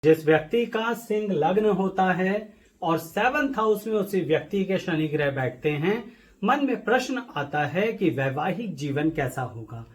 जिस व्यक्ति का सिंह लग्न होता है और 7th हाउस में उसी व्यक्ति के शनि ग्रह बैठते हैं, मन में प्रश्न आता है कि वैवाहिक जीवन कैसा होगा।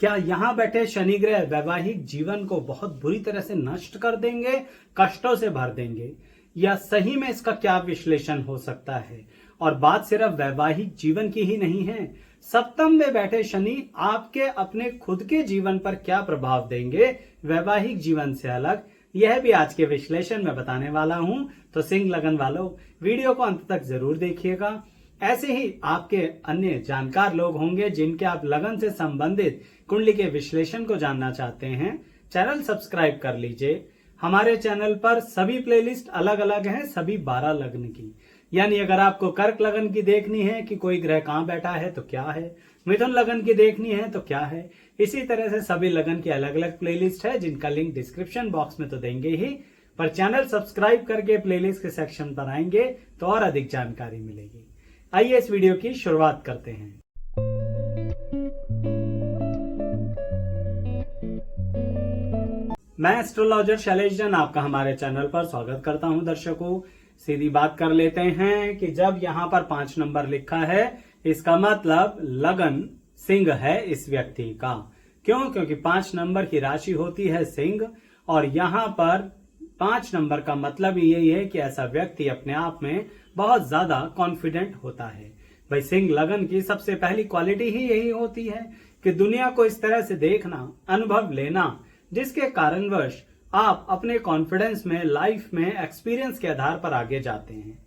क्या यहाँ बैठे शनि ग्रह वैवाहिक जीवन को बहुत बुरी तरह से नष्ट कर देंगे, कष्टों से भर देंगे, या सही में इसका क्या विश्लेषण हो सकता है। और बात सिर्फ वैवाहिक जीवन की ही नहीं है, सप्तम में बैठे शनि आपके अपने खुद के जीवन पर क्या प्रभाव देंगे वैवाहिक जीवन से अलग, यह भी आज के विश्लेषण में बताने वाला हूं। तो सिंह लगन वालों, वीडियो को अंत तक जरूर देखिएगा। ऐसे ही आपके अन्य जानकार लोग होंगे जिनके आप लगन से संबंधित कुंडली के विश्लेषण को जानना चाहते हैं, चैनल सब्सक्राइब कर लीजिए। हमारे चैनल पर सभी प्लेलिस्ट अलग अलग हैं, सभी 12 लग्न की। यानी अगर आपको कर्क लगन की देखनी है कि कोई ग्रह कहां बैठा है तो क्या है, मिथुन लगन की देखनी है तो क्या है, इसी तरह से सभी लगन की अलग अलग प्लेलिस्ट है, जिनका लिंक डिस्क्रिप्शन बॉक्स में तो देंगे ही, पर चैनल सब्सक्राइब करके प्लेलिस्ट के सेक्शन पर आएंगे तो और अधिक जानकारी मिलेगी। आइए इस वीडियो की शुरुआत करते हैं। मैं एस्ट्रोलॉजर शैलेश जैन आपका हमारे चैनल पर स्वागत करता हूं। दर्शकों, सीधी बात कर लेते हैं कि जब यहां पर 5 नंबर लिखा है, इसका मतलब लगन सिंह है इस व्यक्ति का। क्यों? क्योंकि 5 नंबर की राशि होती है सिंह, और यहां पर 5 नंबर का मतलब यही है कि ऐसा व्यक्ति अपने आप में बहुत ज्यादा कॉन्फिडेंट होता है। भाई, सिंह लगन की सबसे पहली क्वालिटी ही यही होती है कि दुनिया को इस तरह से देखना, अनुभव लेना, जिसके कारणवश आप अपने कॉन्फिडेंस में, लाइफ में एक्सपीरियंस के आधार पर आगे जाते हैं।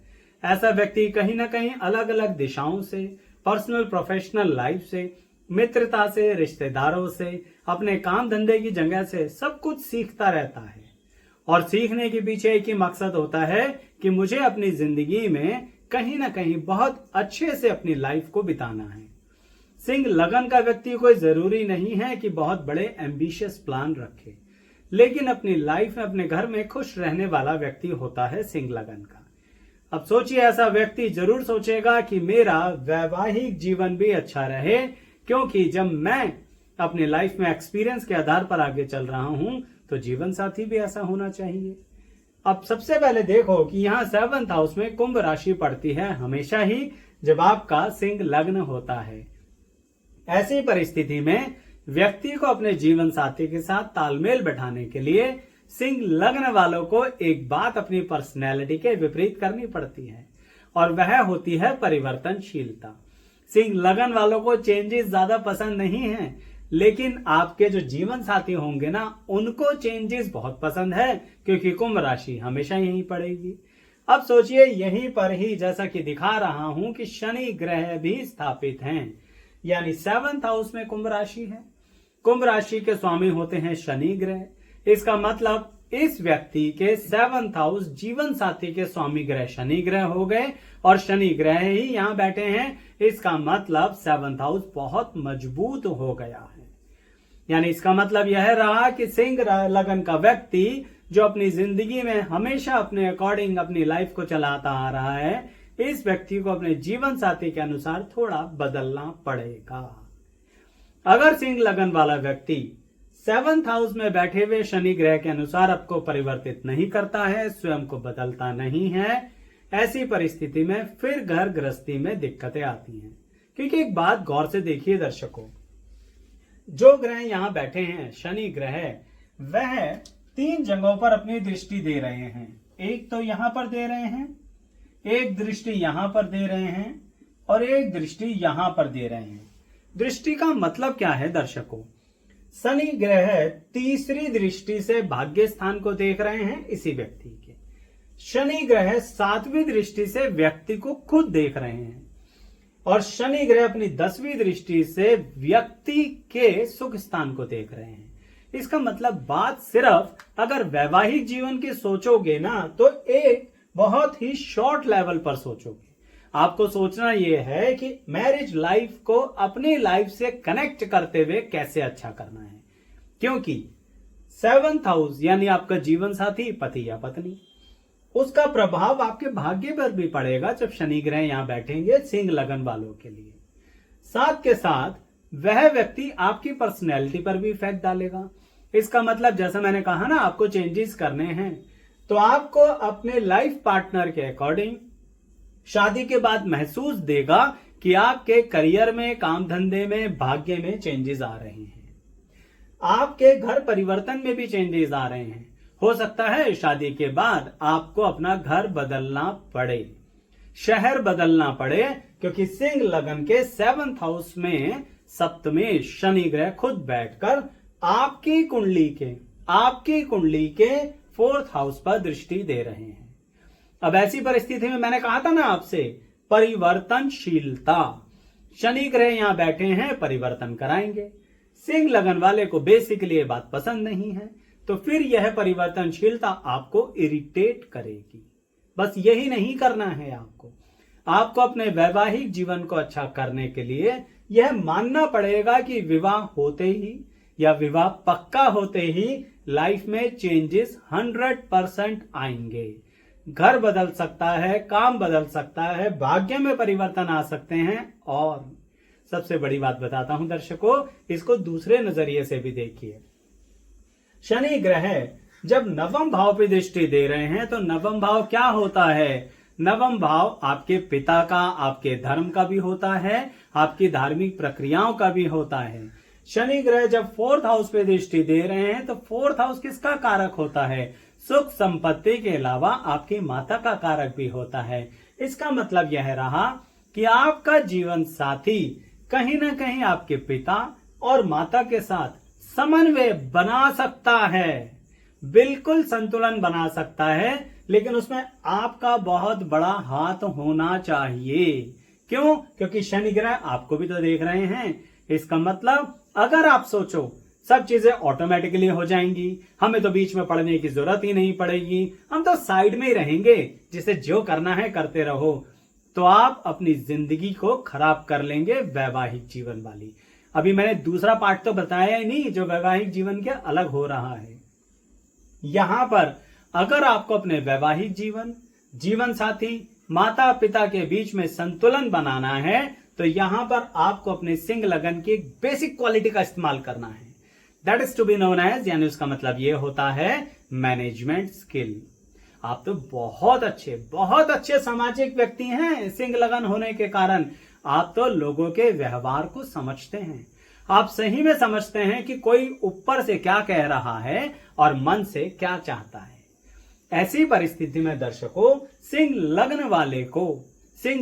ऐसा व्यक्ति कहीं ना कहीं अलग अलग दिशाओं से, पर्सनल प्रोफेशनल लाइफ से, मित्रता से, रिश्तेदारों से, अपने काम धंधे की जगह से सब कुछ सीखता रहता है। और सीखने के पीछे एक ही मकसद होता है कि मुझे अपनी जिंदगी में कहीं ना कहीं बहुत अच्छे से अपनी लाइफ को बिताना है। सिंह लगन का व्यक्ति कोई जरूरी नहीं है कि बहुत बड़े एम्बिशियस प्लान रखे, लेकिन अपनी लाइफ में, अपने घर में खुश रहने वाला व्यक्ति होता है सिंह लगन का। अब सोचिए, ऐसा व्यक्ति जरूर सोचेगा कि मेरा वैवाहिक जीवन भी अच्छा रहे, क्योंकि जब मैं अपनी लाइफ में एक्सपीरियंस के आधार पर आगे चल रहा हूं तो जीवन साथी भी ऐसा होना चाहिए। अब सबसे पहले देखो कि यहाँ 7th हाउस में कुंभ राशि पड़ती है हमेशा ही जब आपका सिंह लग्न होता है। ऐसी परिस्थिति में व्यक्ति को अपने जीवन साथी के साथ तालमेल बैठाने के लिए सिंह लग्न वालों को एक बात अपनी पर्सनैलिटी के विपरीत करनी पड़ती है, और वह होती है परिवर्तनशीलता। सिंह लगन वालों को चेंजेस ज्यादा पसंद नहीं है, लेकिन आपके जो जीवन साथी होंगे ना, उनको चेंजेस बहुत पसंद है, क्योंकि कुंभ राशि हमेशा यहीं पड़ेगी। अब सोचिए, यहीं पर ही जैसा कि दिखा रहा हूं कि शनि ग्रह भी स्थापित हैं, यानी 7th हाउस में कुंभ राशि है। कुंभ राशि के स्वामी होते हैं शनि ग्रह। इसका मतलब इस व्यक्ति के 7th हाउस जीवन साथी के स्वामी ग्रह शनि ग्रह हो गए, और शनि ग्रह ही यहां बैठे हैं। इसका मतलब 7th हाउस बहुत मजबूत हो गया है। यानी इसका मतलब यह रहा कि सिंह लगन का व्यक्ति जो अपनी जिंदगी में हमेशा अपने अकॉर्डिंग अपनी लाइफ को चलाता आ रहा है, इस व्यक्ति को अपने जीवन साथी के अनुसार थोड़ा बदलना पड़ेगा। अगर सिंह लगन वाला व्यक्ति 7th हाउस में बैठे हुए शनि ग्रह के अनुसार आपको परिवर्तित नहीं करता है, स्वयं को बदलता नहीं है, ऐसी परिस्थिति में फिर घर गृहस्थी में दिक्कतें आती हैं। क्योंकि एक बात गौर से देखिए दर्शकों, जो ग्रह यहां बैठे हैं शनि ग्रह, वह 3 जगहों पर अपनी दृष्टि दे रहे हैं। एक तो यहां पर दे रहे हैं, एक दृष्टि यहां पर दे रहे हैं, और एक दृष्टि यहां पर दे रहे हैं। दृष्टि का मतलब क्या है दर्शकों? शनि ग्रह तीसरी दृष्टि से भाग्य स्थान को देख रहे हैं इसी व्यक्ति के। शनि ग्रह 7वीं दृष्टि से व्यक्ति को खुद देख रहे हैं, और शनि ग्रह अपनी 10वीं दृष्टि से व्यक्ति के सुख स्थान को देख रहे हैं। इसका मतलब बात सिर्फ अगर वैवाहिक जीवन की सोचोगे ना, तो एक बहुत ही शॉर्ट लेवल पर सोचोगे। आपको सोचना यह है कि मैरिज लाइफ को अपनी लाइफ से कनेक्ट करते हुए कैसे अच्छा करना है, क्योंकि 7th हाउस यानी आपका जीवन साथी, पति या पत्नी, उसका प्रभाव आपके भाग्य पर भी पड़ेगा जब शनि ग्रह यहां बैठेंगे सिंह लगन वालों के लिए। साथ के साथ वह व्यक्ति आपकी पर्सनैलिटी पर भी इफेक्ट डालेगा। इसका मतलब जैसा मैंने कहा ना, आपको चेंजेस करने हैं तो आपको अपने लाइफ पार्टनर के अकॉर्डिंग शादी के बाद महसूस देगा कि आपके करियर में, काम धंधे में, भाग्य में चेंजेस आ रहे हैं। आपके घर परिवर्तन में भी चेंजेस आ रहे हैं। हो सकता है शादी के बाद आपको अपना घर बदलना पड़े, शहर बदलना पड़े, क्योंकि सिंह लगन के 7th हाउस में सप्तमें शनि ग्रह खुद बैठकर आपकी कुंडली के 4th हाउस पर दृष्टि दे रहे हैं। अब ऐसी परिस्थिति में मैंने कहा था ना आपसे, परिवर्तनशीलता, शनि ग्रह यहां बैठे हैं, परिवर्तन कराएंगे। सिंह लगन वाले को बेसिकली ये बात पसंद नहीं है, तो फिर यह परिवर्तनशीलता आपको इरिटेट करेगी। बस यही नहीं करना है आपको अपने वैवाहिक जीवन को अच्छा करने के लिए यह मानना पड़ेगा कि विवाह होते ही या विवाह पक्का होते ही लाइफ में चेंजेस 100% आएंगे। घर बदल सकता है, काम बदल सकता है, भाग्य में परिवर्तन आ सकते हैं। और सबसे बड़ी बात बताता हूं दर्शकों, इसको दूसरे नजरिए से भी देखिए। शनि ग्रह जब नवम भाव पे दृष्टि दे रहे हैं तो नवम भाव क्या होता है? नवम भाव आपके पिता का, आपके धर्म का भी होता है, आपकी धार्मिक प्रक्रियाओं का भी होता है। शनि ग्रह जब 4th हाउस पे दृष्टि दे रहे हैं तो 4th हाउस किसका कारक होता है? सुख संपत्ति के अलावा आपकी माता का कारक भी होता है। इसका मतलब यह रहा कि आपका जीवन साथी कहीं ना कहीं आपके पिता और माता के साथ समन्वय बना सकता है, बिल्कुल संतुलन बना सकता है, लेकिन उसमें आपका बहुत बड़ा हाथ होना चाहिए। क्यों? क्योंकि शनि ग्रह आपको भी तो देख रहे हैं। इसका मतलब अगर आप सोचो सब चीजें ऑटोमेटिकली हो जाएंगी, हमें तो बीच में पढ़ने की जरूरत ही नहीं पड़ेगी, हम तो साइड में ही रहेंगे, जिसे जो करना है करते रहो, तो आप अपनी जिंदगी को खराब कर लेंगे वैवाहिक जीवन वाली। अभी मैंने दूसरा पार्ट तो बताया ही नहीं जो वैवाहिक जीवन के अलग हो रहा है। यहां पर अगर आपको अपने वैवाहिक जीवन साथी, माता पिता के बीच में संतुलन बनाना है तो यहां पर आपको अपने सिंह लगन की बेसिक क्वालिटी का इस्तेमाल करना है। That is to be known as, यानी उसका मतलब यह होता है मैनेजमेंट स्किल। आप तो बहुत अच्छे सामाजिक व्यक्ति हैं। सिंह लगन होने के कारण आप तो लोगों के व्यवहार को समझते हैं। आप सही में समझते हैं कि कोई ऊपर से क्या कह रहा है और मन से क्या चाहता है। ऐसी परिस्थिति में दर्शकों, सिंह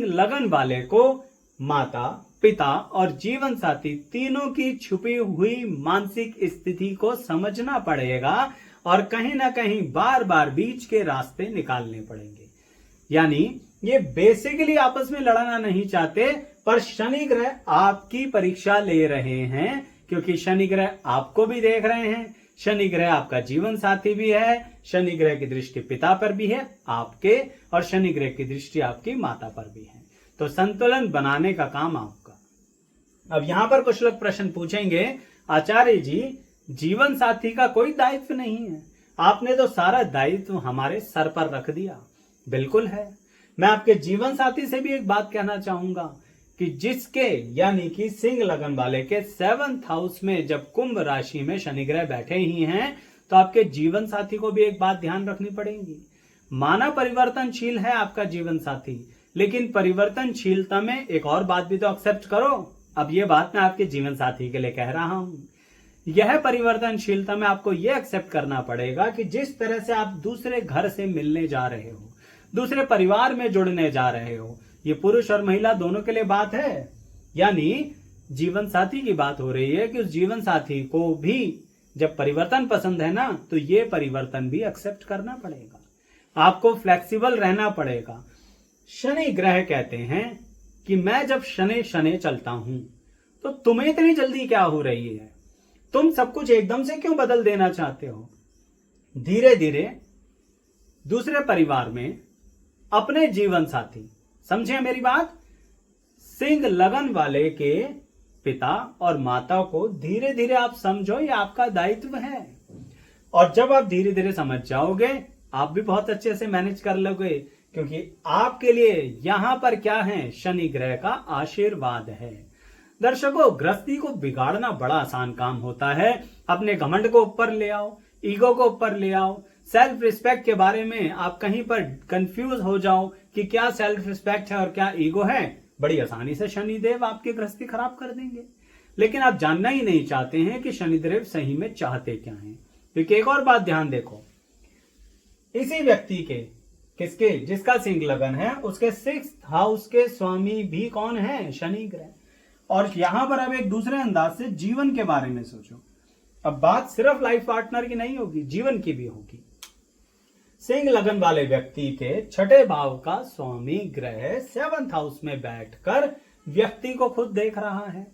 लगन वाले को माता, पिता और जीवन साथी तीनों की छुपी हुई मानसिक स्थिति को समझना पड़ेगा और कहीं ना कहीं बार बार बीच के रास्ते निकालने पड़ेंगे। यानी ये बेसिकली आपस में लड़ना नहीं चाहते, पर शनि ग्रह आपकी परीक्षा ले रहे हैं, क्योंकि शनि ग्रह आपको भी देख रहे हैं। शनि ग्रह आपका जीवन साथी भी है, शनि ग्रह की दृष्टि पिता पर भी है आपके, और शनि ग्रह की दृष्टि आपकी माता पर भी है। तो संतुलन बनाने का काम आपका। अब यहां पर कुछ लोग प्रश्न पूछेंगे, आचार्य जी जीवन साथी का कोई दायित्व नहीं है, आपने तो सारा दायित्व हमारे सर पर रख दिया। बिल्कुल है। मैं आपके जीवन साथी से भी एक बात कहना चाहूंगा कि जिसके यानी कि सिंह लगन वाले के 7th हाउस में जब कुंभ राशि में शनि ग्रह बैठे ही हैं, तो आपके जीवन साथी को भी एक बात ध्यान रखनी पड़ेगी। माना परिवर्तनशील है आपका जीवन साथी, लेकिन परिवर्तनशीलता में एक और बात भी तो एक्सेप्ट करो। अब ये बात मैं आपके जीवन साथी के लिए कह रहा हूं। यह परिवर्तनशीलता में आपको यह एक्सेप्ट करना पड़ेगा कि जिस तरह से आप दूसरे घर से मिलने जा रहे हो, दूसरे परिवार में जुड़ने जा रहे हो, ये पुरुष और महिला दोनों के लिए बात है। यानी जीवन साथी की बात हो रही है कि उस जीवन साथी को भी जब परिवर्तन पसंद है ना, तो ये परिवर्तन भी एक्सेप्ट करना पड़ेगा। आपको फ्लेक्सिबल रहना पड़ेगा। शनि ग्रह कहते हैं कि मैं जब शनि चलता हूं तो तुम्हें इतनी जल्दी क्या हो रही है? तुम सब कुछ एकदम से क्यों बदल देना चाहते हो? धीरे धीरे दूसरे परिवार में अपने जीवन साथी, समझे मेरी बात? सिंह लगन वाले के पिता और माता को धीरे धीरे आप समझो, ये आपका दायित्व है। और जब आप धीरे धीरे समझ जाओगे, आप भी बहुत अच्छे से मैनेज कर लोगे, क्योंकि आपके लिए यहां पर क्या है? शनि ग्रह का आशीर्वाद है। दर्शकों, गृहस्थी को बिगाड़ना बड़ा आसान काम होता है। अपने घमंड को ऊपर ले आओ, ईगो को ऊपर ले आओ, सेल्फ रिस्पेक्ट के बारे में आप कहीं पर कंफ्यूज हो जाओ कि क्या सेल्फ रिस्पेक्ट है और क्या ईगो है, बड़ी आसानी से शनिदेव आपकी गृहस्थी खराब कर देंगे। लेकिन आप जानना ही नहीं चाहते हैं कि शनिदेव सही में चाहते क्या हैं। क्योंकि एक और बात ध्यान देखो, इसी व्यक्ति के किसके जिसका सिंह लगन है उसके 6th हाउस के स्वामी भी कौन है? शनि ग्रह। और यहां पर अब एक दूसरे अंदाज से जीवन के बारे में सोचो। अब बात सिर्फ लाइफ पार्टनर की नहीं होगी, जीवन की भी होगी। सिंह लगन वाले व्यक्ति के 6ठे भाव का स्वामी ग्रह 7th हाउस में बैठकर व्यक्ति को खुद देख रहा है,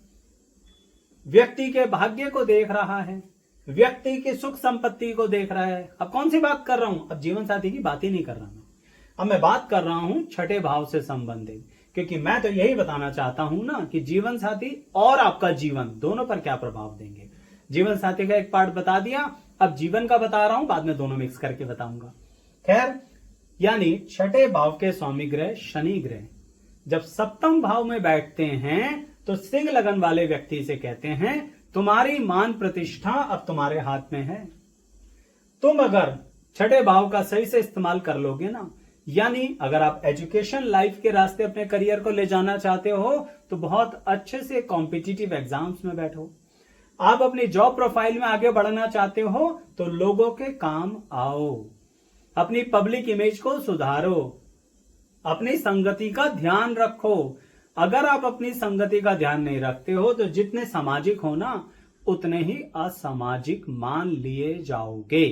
व्यक्ति के भाग्य को देख रहा है, व्यक्ति की सुख संपत्ति को देख रहा है। अब कौन सी बात कर रहा हूं? अब जीवन साथी की बात ही नहीं कर रहा मैं, अब मैं बात कर रहा हूं 6ठे भाव से संबंधित। क्योंकि मैं तो यही बताना चाहता हूं ना कि जीवन साथी और आपका जीवन दोनों पर क्या प्रभाव देंगे। जीवन साथी का एक पार्ट बता दिया, अब जीवन का बता रहा हूं, बाद में दोनों मिक्स करके बताऊंगा। खैर, यानी 6ठे भाव के स्वामी ग्रह शनि ग्रह जब 7th भाव में बैठते हैं तो सिंह लगन वाले व्यक्ति से कहते हैं तुम्हारी मान प्रतिष्ठा अब तुम्हारे हाथ में है। तुम अगर 6ठे भाव का सही से इस्तेमाल कर लोगे ना, यानी अगर आप एजुकेशन लाइफ के रास्ते अपने करियर को ले जाना चाहते हो तो बहुत अच्छे से कॉम्पिटिटिव एग्जाम्स में बैठो। आप अपनी जॉब प्रोफाइल में आगे बढ़ना चाहते हो तो लोगों के काम आओ, अपनी पब्लिक इमेज को सुधारो, अपनी संगति का ध्यान रखो। अगर आप अपनी संगति का ध्यान नहीं रखते हो तो जितने सामाजिक हो ना उतने ही असामाजिक मान लिए जाओगे।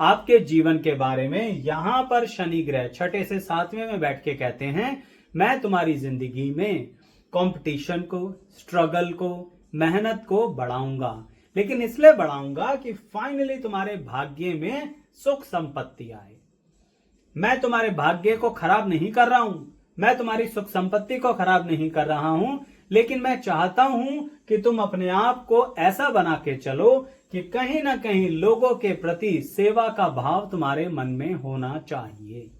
आपके जीवन के बारे में यहां पर शनि ग्रह 6ठे से 7वें में बैठ के कहते हैं मैं तुम्हारी जिंदगी में कंपटीशन को, स्ट्रगल को, मेहनत को बढ़ाऊंगा, लेकिन इसलिए बढ़ाऊंगा कि फाइनली तुम्हारे भाग्य में सुख संपत्ति आए। मैं तुम्हारे भाग्य को खराब नहीं कर रहा हूं, मैं तुम्हारी सुख संपत्ति को खराब नहीं कर रहा हूं, लेकिन मैं चाहता हूं कि तुम अपने आप को ऐसा बना के चलो कि कहीं ना कहीं लोगों के प्रति सेवा का भाव तुम्हारे मन में होना चाहिए।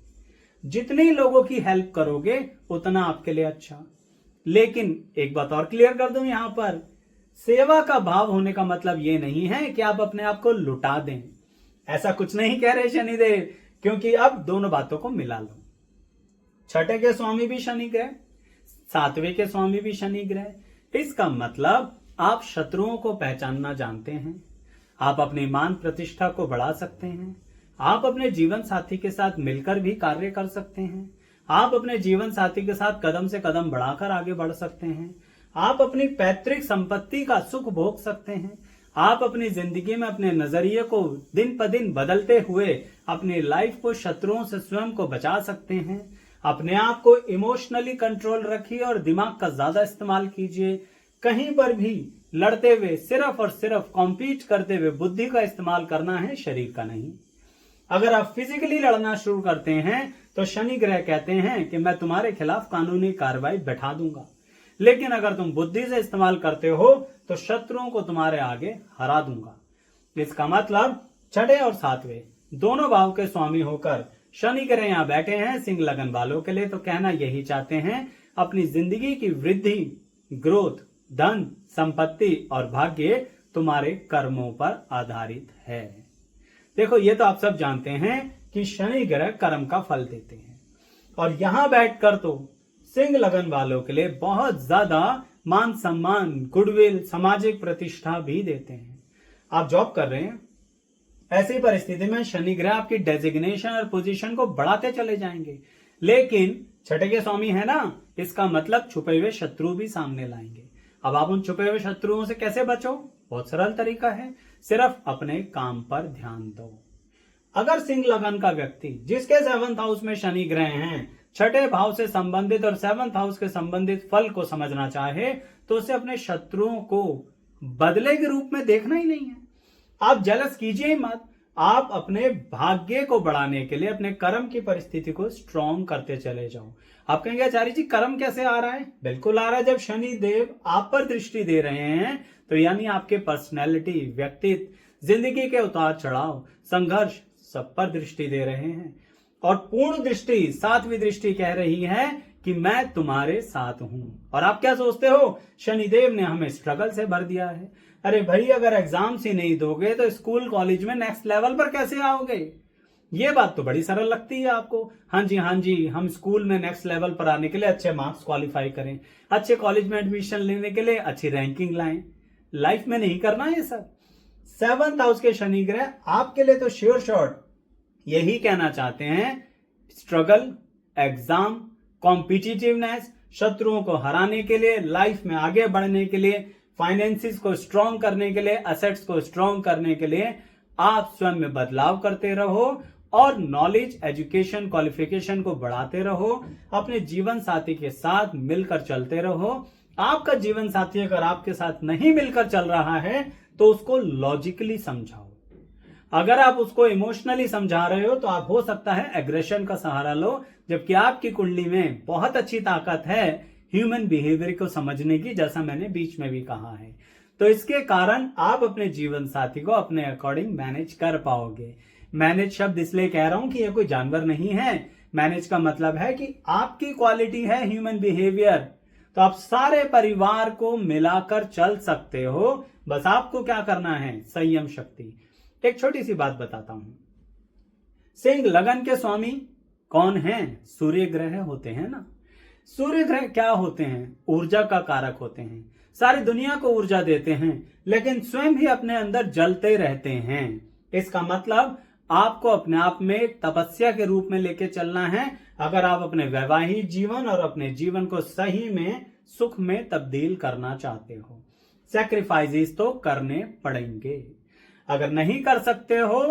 जितनी लोगों की हेल्प करोगे उतना आपके लिए अच्छा। लेकिन एक बात और क्लियर कर दूं, यहां पर सेवा का भाव होने का मतलब यह नहीं है कि आप अपने आप को लुटा दें। ऐसा कुछ नहीं कह रहे शनिदेव, क्योंकि अब दोनों बातों को मिला लो। 6ठे के स्वामी भी शनि ग्रह, 7वें के स्वामी भी शनि ग्रह। इसका मतलब आप शत्रुओं को पहचानना जानते हैं, आप अपनी मान प्रतिष्ठा को बढ़ा सकते हैं, आप अपने जीवन साथी के साथ मिलकर भी कार्य कर सकते हैं, आप अपने जीवन साथी के साथ कदम से कदम बढ़ाकर आगे बढ़ सकते हैं, आप अपनी पैतृक संपत्ति का सुख भोग सकते हैं, आप अपनी जिंदगी में अपने नजरिए को दिन प दिन बदलते हुए अपनी लाइफ को शत्रुओं से स्वयं को बचा सकते हैं। अपने आप को इमोशनली कंट्रोल रखिए और दिमाग का ज्यादा इस्तेमाल कीजिए। कहीं पर भी लड़ते हुए सिर्फ और सिर्फ कॉम्पीट करते हुए बुद्धि का इस्तेमाल करना है, शरीर का नहीं। अगर आप फिजिकली लड़ना शुरू करते हैं तो शनि ग्रह कहते हैं कि मैं तुम्हारे खिलाफ कानूनी कार्रवाई बैठा दूंगा, लेकिन अगर तुम बुद्धि से इस्तेमाल करते हो तो शत्रुओं को तुम्हारे आगे हरा दूंगा। इसका मतलब 6ठे और 7वें दोनों भाव के स्वामी होकर शनि ग्रह यहां बैठे हैं सिंह लगन वालों के लिए, तो कहना यही चाहते हैं अपनी जिंदगी की वृद्धि, ग्रोथ, धन, संपत्ति और भाग्य तुम्हारे कर्मों पर आधारित है। देखो, ये तो आप सब जानते हैं कि शनि ग्रह कर्म का फल देते हैं, और यहां बैठकर तो सिंह लगन वालों के लिए बहुत ज्यादा मान सम्मान, गुडविल, सामाजिक प्रतिष्ठा भी देते हैं। आप जॉब कर रहे हैं, ऐसी परिस्थिति में शनि ग्रह आपकी डेजिग्नेशन और पोजीशन को बढ़ाते चले जाएंगे, लेकिन 6ठे के स्वामी है ना, इसका मतलब छुपे हुए शत्रु भी सामने लाएंगे। अब आप उन छुपे हुए शत्रुओं से कैसे बचो? बहुत सरल तरीका है, सिर्फ अपने काम पर ध्यान दो। अगर सिंह लगन का व्यक्ति जिसके 7th हाउस में शनि ग्रह हैं 6ठे भाव से संबंधित और 7th हाउस के संबंधित फल को समझना चाहे तो उसे अपने शत्रुओं को बदले के रूप में देखना ही नहीं है। आप जलस कीजिए ही मत, आप अपने भाग्य को बढ़ाने के लिए अपने कर्म की परिस्थिति को स्ट्रॉन्ग करते चले जाओ। आप कहेंगे आचार्य जी कर्म कैसे आ रहा है? बिल्कुल आ रहा है, जब शनि देव आप पर दृष्टि दे रहे हैं तो यानी आपके पर्सनैलिटी, व्यक्तित्व, जिंदगी के उतार चढ़ाव, संघर्ष सब पर दृष्टि दे रहे हैं। और पूर्ण दृष्टि, 7वीं दृष्टि कह रही है कि मैं तुम्हारे साथ हूं। और आप क्या सोचते हो, शनिदेव ने हमें स्ट्रगल से भर दिया है। अरे भाई, अगर एग्जाम्स ही नहीं दोगे तो स्कूल कॉलेज में नेक्स्ट लेवल पर कैसे आओगे? ये बात तो बड़ी सरल लगती है आपको। हाँ जी, हम स्कूल में नेक्स्ट लेवल पर आने के लिए अच्छे मार्क्स क्वालिफाई करें, अच्छे कॉलेज में एडमिशन लेने के लिए अच्छी रैंकिंग लाएं। लाइफ में नहीं करना ये सब। 7th हाउस के शनि ग्रह आपके लिए तो श्योर शॉट यही कहना चाहते हैं, स्ट्रगल, एग्जाम, कॉम्पिटिटिवनेस, शत्रुओं को हराने के लिए, लाइफ में आगे बढ़ने के लिए, फाइनेंसिस को स्ट्रॉन्ग करने के लिए, असेट्स को स्ट्रॉन्ग करने के लिए आप स्वयं में बदलाव करते रहो और नॉलेज, एजुकेशन, क्वालिफिकेशन को बढ़ाते रहो। अपने जीवन साथी के साथ मिलकर चलते रहो। आपका जीवन साथी अगर आपके साथ नहीं मिलकर चल रहा है तो उसको लॉजिकली समझाओ। अगर आप उसको इमोशनली समझा रहे हो तो आप हो सकता है एग्रेशन का सहारा लो, जबकि आपकी कुंडली में बहुत अच्छी ताकत है ह्यूमन बिहेवियर को समझने की, जैसा मैंने बीच में भी कहा है। तो इसके कारण आप अपने जीवन साथी को अपने अकॉर्डिंग मैनेज कर पाओगे। मैनेज शब्द इसलिए कह रहा हूं कि यह कोई जानवर नहीं है। मैनेज का मतलब है कि आपकी क्वालिटी है ह्यूमन बिहेवियर, तो आप सारे परिवार को मिलाकर चल सकते हो। बस आपको क्या करना है, संयम शक्ति। एक छोटी सी बात बताता हूं। सिंह लगन के स्वामी कौन हैं? सूर्य ग्रह होते हैं ना। सूर्य ग्रह क्या होते हैं? ऊर्जा का कारक होते हैं, सारी दुनिया को ऊर्जा देते हैं, लेकिन स्वयं भी अपने अंदर जलते रहते हैं। इसका मतलब आपको अपने आप में एक तपस्या के रूप में लेके चलना है अगर आप अपने वैवाहिक जीवन और अपने जीवन को सही में सुख में तब्दील करना चाहते हो। सैक्रिफाइसेस तो करने पड़ेंगे। अगर नहीं कर सकते हो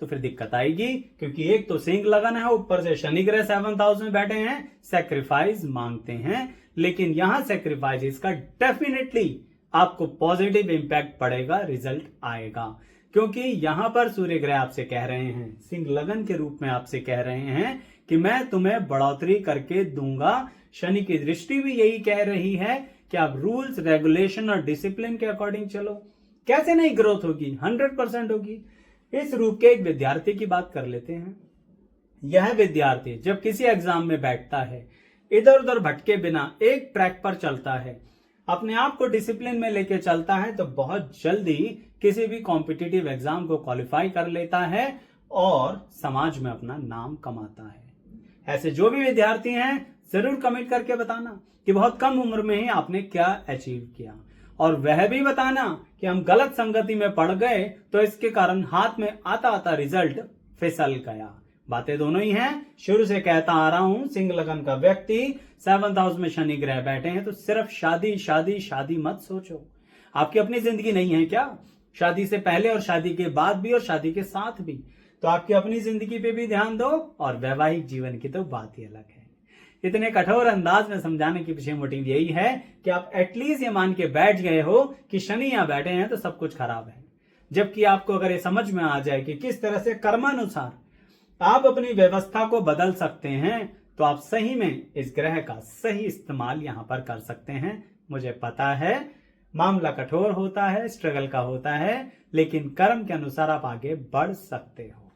तो फिर दिक्कत आएगी, क्योंकि एक तो सिंह लगन है, ऊपर से शनि ग्रह 7th हाउस में बैठे हैं, सैक्रिफाइस मांगते हैं। लेकिन यहां सैक्रिफाइस का डेफिनेटली आपको पॉजिटिव इंपैक्ट पड़ेगा, रिजल्ट आएगा, क्योंकि यहां पर सूर्य ग्रह आपसे कह रहे हैं, सिंह लगन के रूप में आपसे कह रहे हैं कि मैं तुम्हें बढ़ोतरी करके दूंगा। शनि की दृष्टि भी यही कह रही है कि आप रूल्स, रेगुलेशन और डिसिप्लिन के अकॉर्डिंग चलो। कैसे नहीं ग्रोथ होगी? 100% होगी। इस रूप के एक विद्यार्थी की बात कर लेते हैं। यह विद्यार्थी जब किसी एग्जाम में बैठता है, इधर उधर भटके बिना एक ट्रैक पर चलता है, अपने आप को डिसिप्लिन में लेके चलता है, तो बहुत जल्दी किसी भी कॉम्पिटिटिव एग्जाम को क्वालिफाई कर लेता है और समाज में अपना नाम कमाता है। ऐसे जो भी विद्यार्थी हैं, जरूर कमेंट करके बताना कि बहुत कम उम्र में ही आपने क्या अचीव किया, और वह भी बताना कि हम गलत संगति में पड़ गए तो इसके कारण हाथ में आता आता रिजल्ट फिसल गया। बातें दोनों ही हैं। शुरू से कहता आ रहा हूं, सिंह लगन का व्यक्ति 7th हाउस में शनि ग्रह बैठे हैं तो सिर्फ शादी शादी शादी मत सोचो। आपकी अपनी जिंदगी नहीं है क्या? शादी से पहले और शादी के बाद भी और शादी के साथ भी। तो आपकी अपनी जिंदगी पे भी ध्यान दो, और वैवाहिक जीवन की तो बात ही अलग है। इतने कठोर अंदाज में समझाने की पीछे मोटिव यही है कि आप एटलीस्ट ये मान के बैठ गए हो कि शनि यहां बैठे हैं तो सब कुछ खराब है। जबकि आपको अगर ये समझ में आ जाए कि किस तरह से कर्मानुसार आप अपनी व्यवस्था को बदल सकते हैं, तो आप सही में इस ग्रह का सही इस्तेमाल यहां पर कर सकते हैं। मुझे पता है मामला कठोर होता है, स्ट्रगल का होता है, लेकिन कर्म के अनुसार आप आगे बढ़ सकते हो।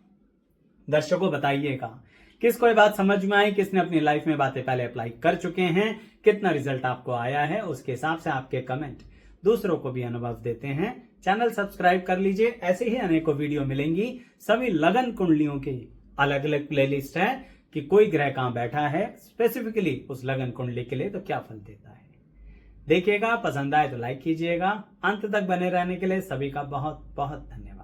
दर्शकों बताइएगा, किसको ये बात समझ में आई? किसने अपनी लाइफ में बातें पहले अप्लाई कर चुके हैं? कितना रिजल्ट आपको आया है? उसके हिसाब से आपके कमेंट दूसरों को भी अनुभव देते हैं। चैनल सब्सक्राइब कर लीजिए, ऐसे ही अनेकों वीडियो मिलेंगी। सभी लगन कुंडलियों की अलग अलग प्लेलिस्ट है कि कोई ग्रह कहां बैठा है, स्पेसिफिकली उस लगन कुंडली के लिए तो क्या फल देता है। देखिएगा, पसंद आए तो लाइक कीजिएगा। अंत तक बने रहने के लिए सभी का बहुत बहुत धन्यवाद।